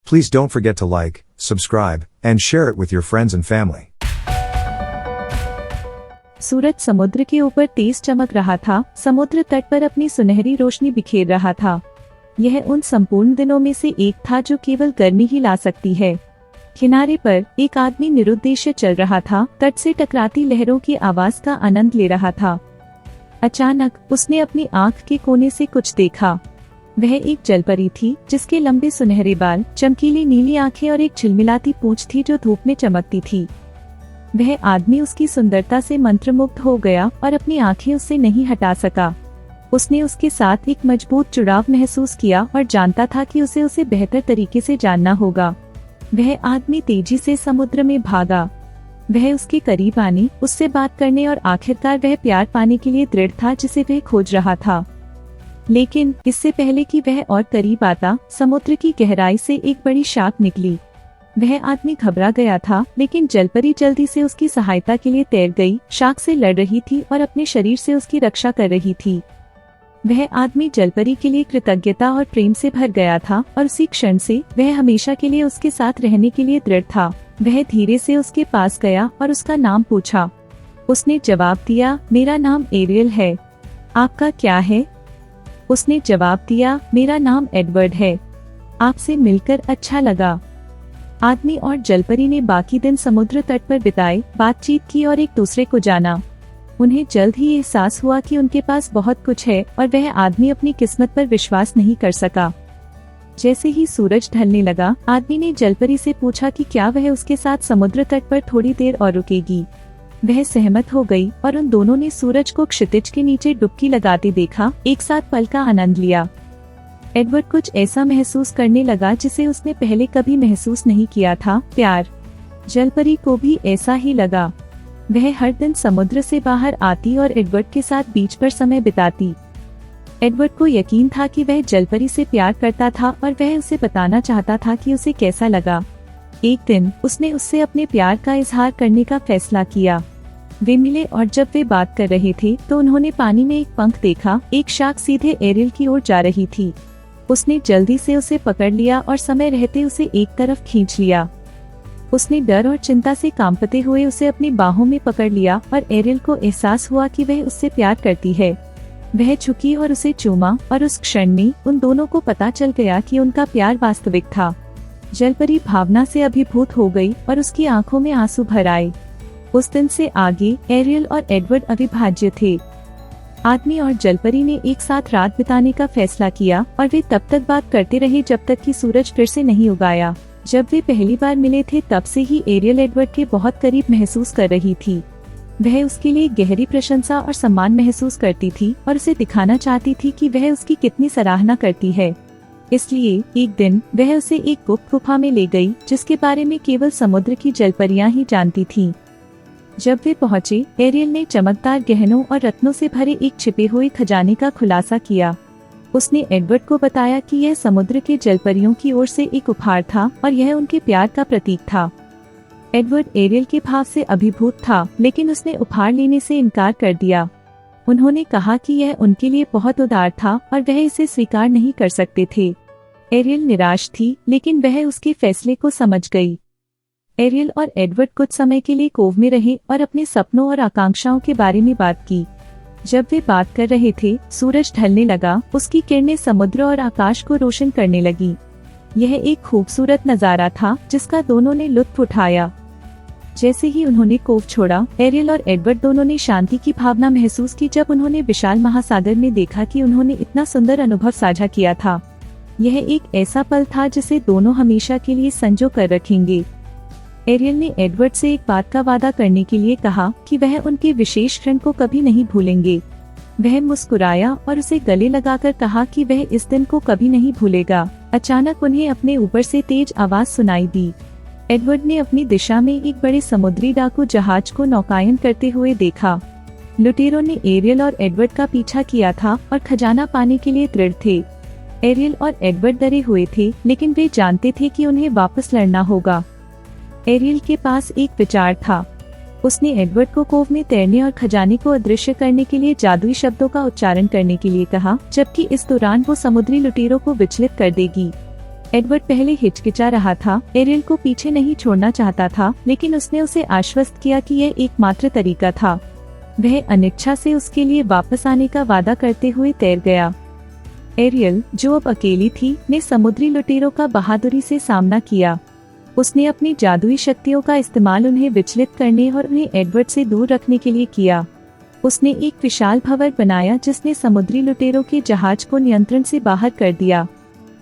Please don't forget to like, subscribe, and share it with your friends and family. सूरज समुद्र के ऊपर तेज चमक रहा था। समुद्र तट पर अपनी सुनहरी रोशनी बिखेर रहा था। यह उन संपूर्ण दिनों में से एक था जो केवल गर्मी ही ला सकती है। किनारे पर एक आदमी निरुद्देश्य चल रहा था, तट से टकराती लहरों की आवाज का आनंद ले रहा था। अचानक उसने अपनी आंख के कोने से कुछ देखा। वह एक जलपरी थी जिसके लंबे सुनहरे बाल, चमकीली नीली आंखें और एक झिलमिलाती पूंछ थी जो धूप में चमकती थी। वह आदमी उसकी सुंदरता से मंत्रमुग्ध हो गया और अपनी आंखें उससे नहीं हटा सका। उसने उसके साथ एक मजबूत जुड़ाव महसूस किया और जानता था कि उसे बेहतर तरीके से जानना होगा। वह आदमी तेजी से समुद्र में भागा। वह उसके करीब आने, उससे बात करने और आखिरकार वह प्यार पाने के लिए दृढ़ था जिसे वह खोज रहा था। लेकिन इससे पहले कि वह और करीब आता, समुद्र की गहराई से एक बड़ी शार्क निकली। वह आदमी घबरा गया था, लेकिन जलपरी जल्दी से उसकी सहायता के लिए तैर गई। शार्क से लड़ रही थी और अपने शरीर से उसकी रक्षा कर रही थी। वह आदमी जलपरी के लिए कृतज्ञता और प्रेम से भर गया था और उसी क्षण से वह हमेशा के लिए उसके साथ रहने के लिए दृढ़ था। वह धीरे से उसके पास गया और उसका नाम पूछा। उसने जवाब दिया, मेरा नाम एरियल है। आपका क्या है? उसने जवाब दिया, मेरा नाम एडवर्ड है। आपसे मिलकर अच्छा लगा। आदमी और जलपरी ने बाकी दिन समुद्र तट पर बिताए, बातचीत की और एक दूसरे को जाना। उन्हें जल्द ही एहसास हुआ कि उनके पास बहुत कुछ है और वह आदमी अपनी किस्मत पर विश्वास नहीं कर सका। जैसे ही सूरज ढलने लगा, आदमी ने जलपरी से पूछा कि क्या वह उसके साथ समुद्र तट पर थोड़ी देर और रुकेगी। वह सहमत हो गई और उन दोनों ने सूरज को क्षितिज के नीचे डुबकी लगाते देखा, एक साथ पल का आनंद लिया। एडवर्ड कुछ ऐसा महसूस करने लगा जिसे उसने पहले कभी महसूस नहीं किया था, प्यार। जलपरी को भी ऐसा ही लगा। वह हर दिन समुद्र से बाहर आती और एडवर्ड के साथ बीच पर समय बिताती। एडवर्ड को यकीन था कि वह जलपरी से प्यार करता था और वह उसे बताना चाहता था कि उसे कैसा लगा। एक दिन उसने उससे अपने प्यार का इजहार करने का फैसला किया। वे मिले और जब वे बात कर रहे थे तो उन्होंने पानी में एक पंख देखा। एक शार्क सीधे एरियल की ओर जा रही थी। उसने जल्दी से उसे पकड़ लिया और समय रहते उसे एक तरफ खींच लिया। उसने डर और चिंता से कांपते हुए उसे अपनी बाहों में पकड़ लिया और एरियल को एहसास हुआ कि वह उससे प्यार करती है। वह झुकी और उसे चूमा और उस क्षण में उन दोनों को पता चल गया कि उनका प्यार वास्तविक था। जलपरी भावना से अभिभूत हो गई और उसकी आंखों में आंसू भर आए। उस दिन से आगे एरियल और एडवर्ड अविभाज्य थे। आदमी और जलपरी ने एक साथ रात बिताने का फैसला किया और वे तब तक बात करते रहे जब तक कि सूरज फिर से नहीं उगाया। जब वे पहली बार मिले थे तब से ही एरियल एडवर्ड के बहुत करीब महसूस कर रही थी। वह उसके लिए गहरी प्रशंसा और सम्मान महसूस करती थी और उसे दिखाना चाहती थी कि वह उसकी कितनी सराहना करती है। इसलिए एक दिन वह उसे एक गुप्त गुफा में ले गई जिसके बारे में केवल समुद्र की जलपरियां ही जानती थीं। जब वे पहुंचे, एरियल ने चमकदार गहनों और रत्नों से भरे एक छिपे हुए खजाने का खुलासा किया। उसने एडवर्ड को बताया कि यह समुद्र के जलपरियों की ओर से एक उपहार था और यह उनके प्यार का प्रतीक था। एडवर्ड एरियल के भाव से अभिभूत था, लेकिन उसने उपहार लेने से इनकार कर दिया। उन्होंने कहा कि यह उनके लिए बहुत उदार था और वह इसे स्वीकार नहीं कर सकते थे। एरियल निराश थी, लेकिन वह उसके फैसले को समझ गई। एरियल और एडवर्ड कुछ समय के लिए कोव में रहे और अपने सपनों और आकांक्षाओं के बारे में बात की। जब वे बात कर रहे थे, सूरज ढलने लगा। उसकी किरणें समुद्र और आकाश को रोशन करने लगी। यह एक खूबसूरत नजारा था जिसका दोनों ने लुत्फ उठाया। जैसे ही उन्होंने कोव छोड़ा, एरियल और एडवर्ड दोनों ने शांति की भावना महसूस की जब उन्होंने विशाल महासागर में देखा कि उन्होंने इतना सुंदर अनुभव साझा किया था। यह एक ऐसा पल था जिसे दोनों हमेशा के लिए संजो कर रखेंगे। एरियल ने एडवर्ड से एक बात का वादा करने के लिए कहा कि वह उनके विशेष क्षण को कभी नहीं भूलेंगे। वह मुस्कुराया और उसे गले लगाकर कहा कि वह इस दिन को कभी नहीं भूलेगा। अचानक उन्हें अपने ऊपर से तेज आवाज सुनाई दी। एडवर्ड ने अपनी दिशा में एक बड़े समुद्री डाकू जहाज को नौकायन करते हुए देखा। लुटेरों ने एरियल और एडवर्ड का पीछा किया था और खजाना पाने के लिए दृढ़ थे। एरियल और एडवर्ड डरे हुए थे, लेकिन वे जानते थे कि उन्हें वापस लड़ना होगा। एरियल के पास एक विचार था। उसने एडवर्ड को कोव में तैरने और खजाने को अदृश्य करने के लिए जादुई शब्दों का उच्चारण करने के लिए कहा, जबकि इस दौरान वो समुद्री लुटेरों को विचलित कर देगी। एडवर्ड पहले हिचकिचा रहा था, एरियल को पीछे नहीं छोड़ना चाहता था, लेकिन उसने उसे आश्वस्त किया कि यह एकमात्र तरीका था। वह अनिच्छा से उसके लिए वापस आने का वादा करते हुए तैर गया। एरियल, जो अब अकेली थी, ने समुद्री लुटेरों का बहादुरी से सामना किया। उसने अपनी जादुई शक्तियों का इस्तेमाल उन्हें विचलित करने और उन्हें एडवर्ड से दूर रखने के लिए किया। उसने एक विशाल भंवर बनाया जिसने समुद्री लुटेरों के जहाज को नियंत्रण से बाहर कर दिया।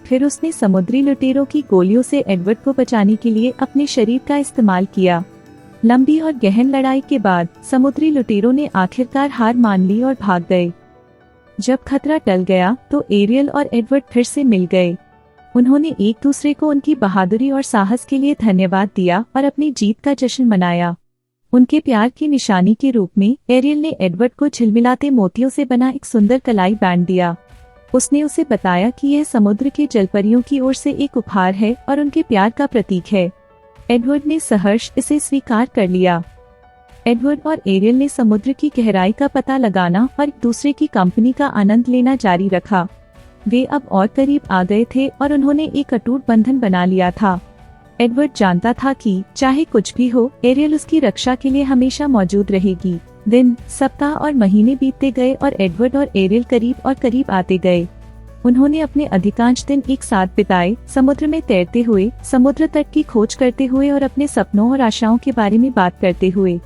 फिर उसने समुद्री लुटेरों की गोलियों से एडवर्ड को बचाने के लिए अपने शरीर का इस्तेमाल किया। लंबी और गहन लड़ाई के बाद समुद्री लुटेरों ने आखिरकार हार मान ली और भाग गए। जब खतरा टल गया तो एरियल और एडवर्ड फिर से मिल गए। उन्होंने एक दूसरे को उनकी बहादुरी और साहस के लिए धन्यवाद दिया और अपनी जीत का जश्न मनाया। उनके प्यार की निशानी के रूप में एरियल ने एडवर्ड को झिलमिलाते मोतियों से बना एक सुंदर कलाई बैंड दिया। उसने उसे बताया कि यह समुद्र के जलपरियों की ओर से एक उपहार है और उनके प्यार का प्रतीक है। एडवर्ड ने सहर्ष इसे स्वीकार कर लिया। एडवर्ड और एरियल ने समुद्र की गहराई का पता लगाना और एक दूसरे की कंपनी का आनंद लेना जारी रखा। वे अब और करीब आ गए थे और उन्होंने एक अटूट बंधन बना लिया था। एडवर्ड जानता था कि चाहे कुछ भी हो, एरियल उसकी रक्षा के लिए हमेशा मौजूद रहेगी। दिन, सप्ताह और महीने बीतते गए और एडवर्ड और एरियल करीब और करीब आते गए। उन्होंने अपने अधिकांश दिन एक साथ बिताए, समुद्र में तैरते हुए, समुद्र तट की खोज करते हुए और अपने सपनों और आशाओं के बारे में बात करते हुए।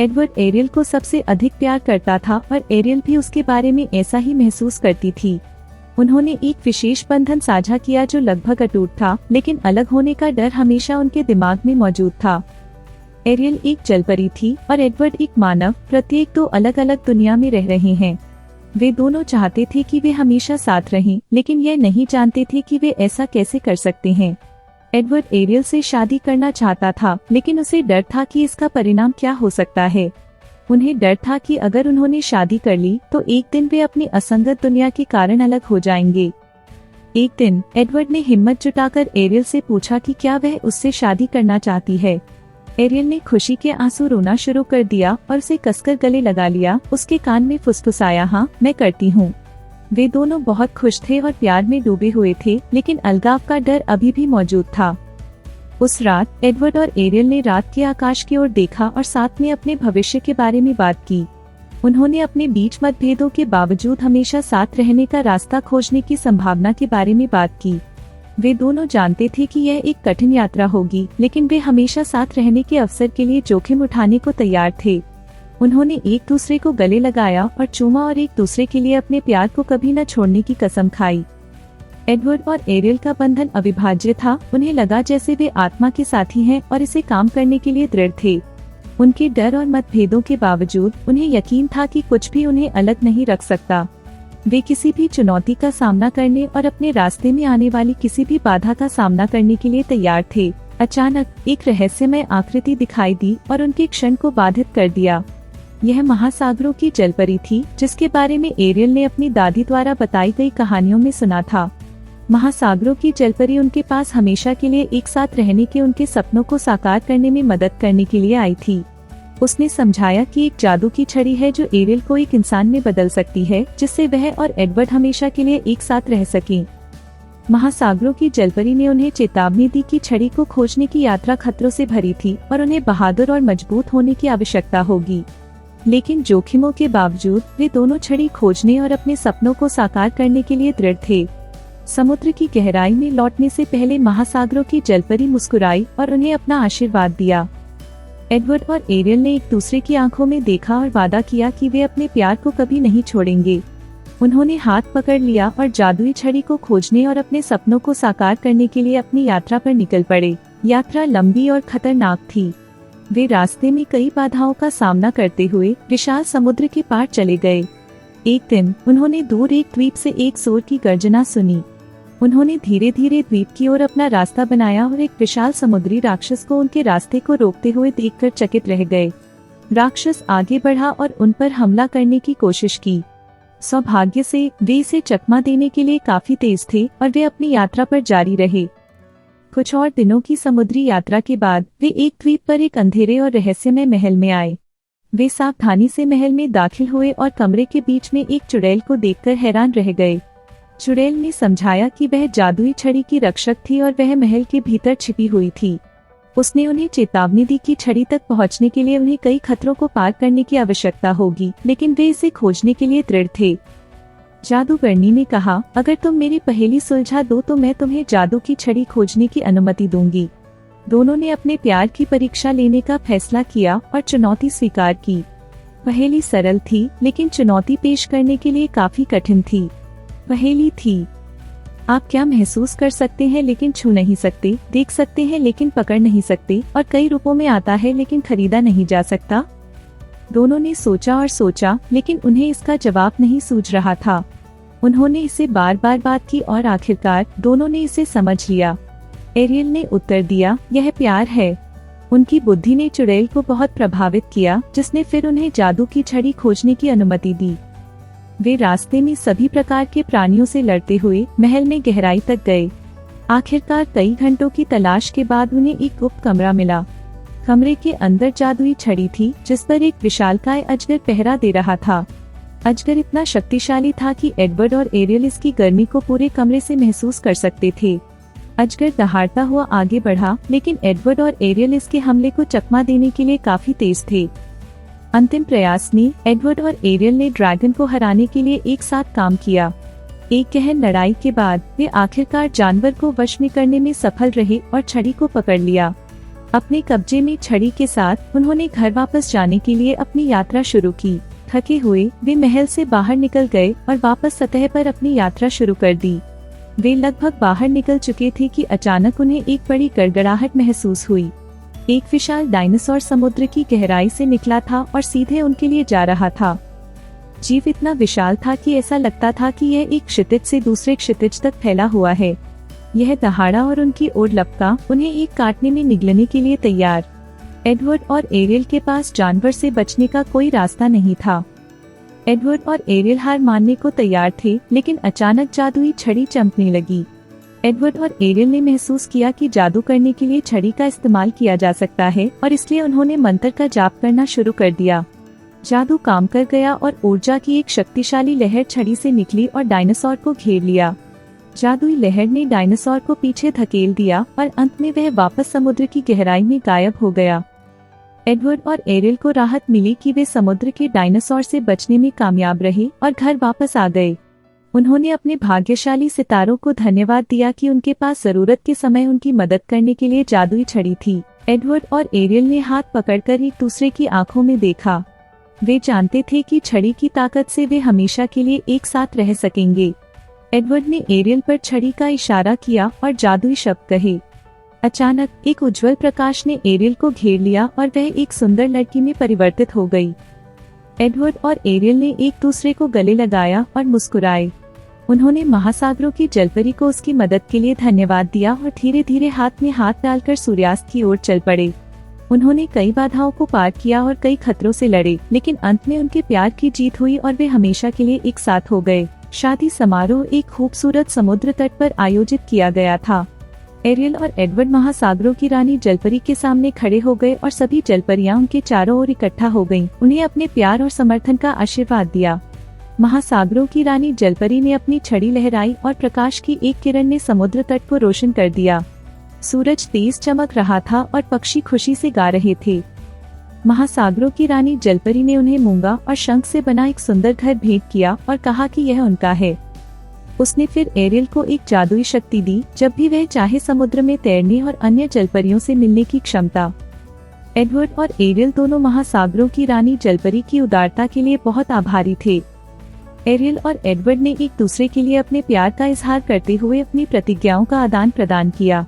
एडवर्ड एरियल को सबसे अधिक प्यार करता था और एरियल भी उसके बारे में ऐसा ही महसूस करती थी। उन्होंने एक विशेष बंधन साझा किया जो लगभग अटूट था, लेकिन अलग होने का डर हमेशा उनके दिमाग में मौजूद था। एरियल एक जलपरी थी और एडवर्ड एक मानव, प्रत्येक दो अलग अलग दुनिया में रह रहे हैं। वे दोनों चाहते थे कि वे हमेशा साथ रहें, लेकिन यह नहीं जानते थे कि वे ऐसा कैसे कर सकते हैं। एडवर्ड एरियल से शादी करना चाहता था, लेकिन उसे डर था कि इसका परिणाम क्या हो सकता है। उन्हें डर था कि अगर उन्होंने शादी कर ली तो एक दिन वे अपनी असंगत दुनिया के कारण अलग हो जाएंगे। एक दिन एडवर्ड ने हिम्मत जुटाकर एरियल से पूछा कि क्या वह उससे शादी करना चाहती है। एरियल ने खुशी के आंसू रोना शुरू कर दिया और उसे कसकर गले लगा लिया। उसके कान में फुसफुसाया, हाँ, मैं करती हूँ। वे दोनों बहुत खुश थे और प्यार में डूबे हुए थे, लेकिन अलगाव का डर अभी भी मौजूद था। उस रात एडवर्ड और एरियल ने रात के आकाश की ओर देखा और साथ में अपने भविष्य के बारे में बात की। उन्होंने अपने बीच मतभेदों के बावजूद हमेशा साथ रहने का रास्ता खोजने की संभावना के बारे में बात की। वे दोनों जानते थे कि यह एक कठिन यात्रा होगी, लेकिन वे हमेशा साथ रहने के अवसर के लिए जोखिम उठाने को तैयार थे। उन्होंने एक दूसरे को गले लगाया और चूमा और एक दूसरे के लिए अपने प्यार को कभी न छोड़ने की कसम खाई। एडवर्ड और एरियल का बंधन अविभाज्य था। उन्हें लगा जैसे वे आत्मा के साथी हैं और इसे काम करने के लिए दृढ़ थे। उनके डर और मतभेदों के बावजूद उन्हें यकीन था कि कुछ भी उन्हें अलग नहीं रख सकता। वे किसी भी चुनौती का सामना करने और अपने रास्ते में आने वाली किसी भी बाधा का सामना करने के लिए तैयार थे। अचानक एक रहस्यमय आकृति दिखाई दी और उनके क्षण को बाधित कर दिया। यह महासागरों की जलपरी थी, जिसके बारे में एरियल ने अपनी दादी द्वारा बताई गई कहानियों में सुना था। महासागरों की जलपरी उनके पास हमेशा के लिए एक साथ रहने के उनके सपनों को साकार करने में मदद करने के लिए आई थी। उसने समझाया कि एक जादू की छड़ी है जो एरियल को एक इंसान में बदल सकती है, जिससे वह और एडवर्ड हमेशा के लिए एक साथ रह सकें। महासागरों की जलपरी ने उन्हें चेतावनी दी कि छड़ी को खोजने की यात्रा खतरों से भरी थी और उन्हें बहादुर और मजबूत होने की आवश्यकता होगी। लेकिन जोखिमों के बावजूद वे दोनों छड़ी खोजने और अपने सपनों को साकार करने के लिए दृढ़ थे। समुद्र की गहराई में लौटने से पहले महासागरों की जलपरी मुस्कुराई और उन्हें अपना आशीर्वाद दिया। एडवर्ड और एरियल ने एक दूसरे की आंखों में देखा और वादा किया कि वे अपने प्यार को कभी नहीं छोड़ेंगे। उन्होंने हाथ पकड़ लिया और जादुई छड़ी को खोजने और अपने सपनों को साकार करने के लिए अपनी यात्रा पर निकल पड़े। यात्रा लंबी और खतरनाक थी। वे रास्ते में कई बाधाओं का सामना करते हुए विशाल समुद्र के पार चले गए। एक दिन उन्होंने दूर एक द्वीप से एक शोर की गर्जना सुनी। उन्होंने धीरे धीरे द्वीप की ओर अपना रास्ता बनाया और एक विशाल समुद्री राक्षस को उनके रास्ते को रोकते हुए देखकर चकित रह गए। राक्षस आगे बढ़ा और उन पर हमला करने की कोशिश की। सौभाग्य से वे इसे चकमा देने के लिए काफी तेज थे और वे अपनी यात्रा पर जारी रहे। कुछ और दिनों की समुद्री यात्रा के बाद वे एक द्वीप पर एक अंधेरे और रहस्यमय महल में आए। वे सावधानी से महल में दाखिल हुए और कमरे के बीच में एक चुड़ैल को देखकर हैरान रह गए। चुड़ैल ने समझाया कि वह जादुई छड़ी की रक्षक थी और वह महल के भीतर छिपी हुई थी। उसने उन्हें चेतावनी दी कि छड़ी तक पहुंचने के लिए उन्हें कई खतरों को पार करने की आवश्यकता होगी, लेकिन वे इसे खोजने के लिए दृढ़ थे। जादूगरनी ने कहा, अगर तुम मेरी पहेली सुलझा दो तो मैं तुम्हें जादू की छड़ी खोजने की अनुमति दूंगी। दोनों ने अपने प्यार की परीक्षा लेने का फैसला किया और चुनौती स्वीकार की। पहेली सरल थी, लेकिन चुनौती पेश करने के लिए काफी कठिन थी। पहेली थी, आप क्या महसूस कर सकते हैं लेकिन छू नहीं सकते, देख सकते हैं लेकिन पकड़ नहीं सकते, और कई रूपों में आता है लेकिन खरीदा नहीं जा सकता। दोनों ने सोचा और सोचा, लेकिन उन्हें इसका जवाब नहीं सूझ रहा था। उन्होंने इसे बार बार बात की और आखिरकार दोनों ने इसे समझ लिया। एरियल ने उत्तर दिया, यह प्यार है। उनकी बुद्धि ने चुड़ैल को बहुत प्रभावित किया, जिसने फिर उन्हें जादू की छड़ी खोजने की अनुमति दी। वे रास्ते में सभी प्रकार के प्राणियों से लड़ते हुए महल में गहराई तक गए। आखिरकार कई घंटों की तलाश के बाद उन्हें एक गुप्त कमरा मिला। कमरे के अंदर जादुई छड़ी थी, जिस पर एक विशालकाय अजगर पहरा दे रहा था। अजगर इतना शक्तिशाली था कि एडवर्ड और एरियल इसकी गर्मी को पूरे कमरे से महसूस कर सकते थे। अजगर दहाड़ता हुआ आगे बढ़ा, लेकिन एडवर्ड और एरियल इसके हमले को चकमा देने के लिए काफी तेज थे। अंतिम प्रयास में एडवर्ड और एरियल ने ड्रैगन को हराने के लिए एक साथ काम किया। एक गहन लड़ाई के बाद वे आखिरकार जानवर को वश में करने में सफल रहे और छड़ी को पकड़ लिया। अपने कब्जे में छड़ी के साथ उन्होंने घर वापस जाने के लिए अपनी यात्रा शुरू की। थके हुए वे महल से बाहर निकल गए और वापस सतह पर अपनी यात्रा शुरू कर दी। वे लगभग बाहर निकल चुके थे कि अचानक उन्हें एक बड़ी गड़गड़ाहट महसूस हुई। एक विशाल डायनासोर समुद्र की गहराई से निकला था और सीधे उनके लिए जा रहा था। जीव इतना विशाल था कि ऐसा लगता था कि यह एक क्षितिज से दूसरे क्षितिज तक फैला हुआ है। यह दहाड़ा और उनकी ओर लपका, उन्हें एक काटने में निगलने के लिए तैयार। एडवर्ड और एरियल के पास जानवर से बचने का कोई रास्ता नहीं था। एडवर्ड और एरियल हार मानने को तैयार थे, लेकिन अचानक जादुई छड़ी चमकने लगी। एडवर्ड और एरियल ने महसूस किया कि जादू करने के लिए छड़ी का इस्तेमाल किया जा सकता है, और इसलिए उन्होंने मंत्र का जाप करना शुरू कर दिया। जादू काम कर गया और ऊर्जा की एक शक्तिशाली लहर छड़ी से निकली और डायनासोर को घेर लिया। जादुई लहर ने डायनासोर को पीछे धकेल दिया और अंत में वह वापस समुद्र की गहराई में गायब हो गया। एडवर्ड और एरियल को राहत मिली कि वे समुद्र के डायनासोर से बचने में कामयाब रहे और घर वापस आ गए। उन्होंने अपने भाग्यशाली सितारों को धन्यवाद दिया कि उनके पास जरूरत के समय उनकी मदद करने के लिए जादुई छड़ी थी। एडवर्ड और एरियल ने हाथ पकड़कर एक दूसरे की आंखों में देखा। वे जानते थे कि छड़ी की ताकत से वे हमेशा के लिए एक साथ रह सकेंगे। एडवर्ड ने एरियल पर छड़ी का इशारा किया और जादुई शब्द कहे। अचानक एक उज्जवल प्रकाश ने एरियल को घेर लिया और वह एक सुंदर लड़की में परिवर्तित हो गई। एडवर्ड और एरियल ने एक दूसरे को गले लगाया और मुस्कुराए। उन्होंने महासागरों की जलपरी को उसकी मदद के लिए धन्यवाद दिया और धीरे धीरे हाथ में हाथ डालकर सूर्यास्त की ओर चल पड़े। उन्होंने कई बाधाओं को पार किया और कई खतरों से लड़े, लेकिन अंत में उनके प्यार की जीत हुई और वे हमेशा के लिए एक साथ हो गए। शादी समारोह एक खूबसूरत समुद्र तट पर आयोजित किया गया था। एरियल और एडवर्ड महासागरों की रानी जलपरी के सामने खड़े हो गए और सभी जलपरियां उनके चारों ओर इकट्ठा हो गईं, उन्हें अपने प्यार और समर्थन का आशीर्वाद दिया। महासागरों की रानी जलपरी ने अपनी छड़ी लहराई और प्रकाश की एक किरण ने समुद्र तट को रोशन कर दिया। सूरज तेज चमक रहा था और पक्षी खुशी से गा रहे थे। महासागरों की रानी जलपरी ने उन्हें मूंगा और शंख से बना एक सुंदर घर भेंट किया और कहा कि यह उनका है। उसने फिर एरियल को एक जादुई शक्ति दी, जब भी वह चाहे समुद्र में तैरने और अन्य जलपरियों से मिलने की क्षमता। एडवर्ड और एरियल दोनों महासागरों की रानी जलपरी की उदारता के लिए बहुत आभारी थे। एरियल और एडवर्ड ने एक दूसरे के लिए अपने प्यार का इजहार करते हुए अपनी प्रतिज्ञाओं का आदान प्रदान किया।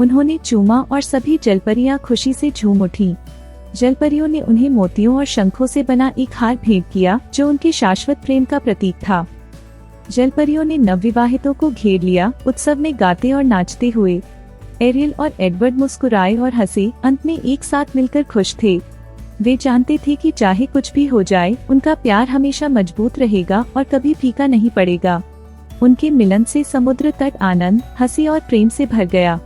उन्होंने चूमा और सभी जलपरियां खुशी से झूम उठी। जलपरियों ने उन्हें मोतियों और शंखों से बना एक हार भेंट किया, जो उनके शाश्वत प्रेम का प्रतीक था। जलपरियों ने नवविवाहितों को घेर लिया, उत्सव में गाते और नाचते हुए। एरियल और एडवर्ड मुस्कुराए और हंसे, अंत में एक साथ मिलकर खुश थे। वे जानते थे कि चाहे कुछ भी हो जाए, उनका प्यार हमेशा मजबूत रहेगा और कभी फीका नहीं पड़ेगा। उनके मिलन से समुद्र तट आनंद, हंसी और प्रेम से भर गया।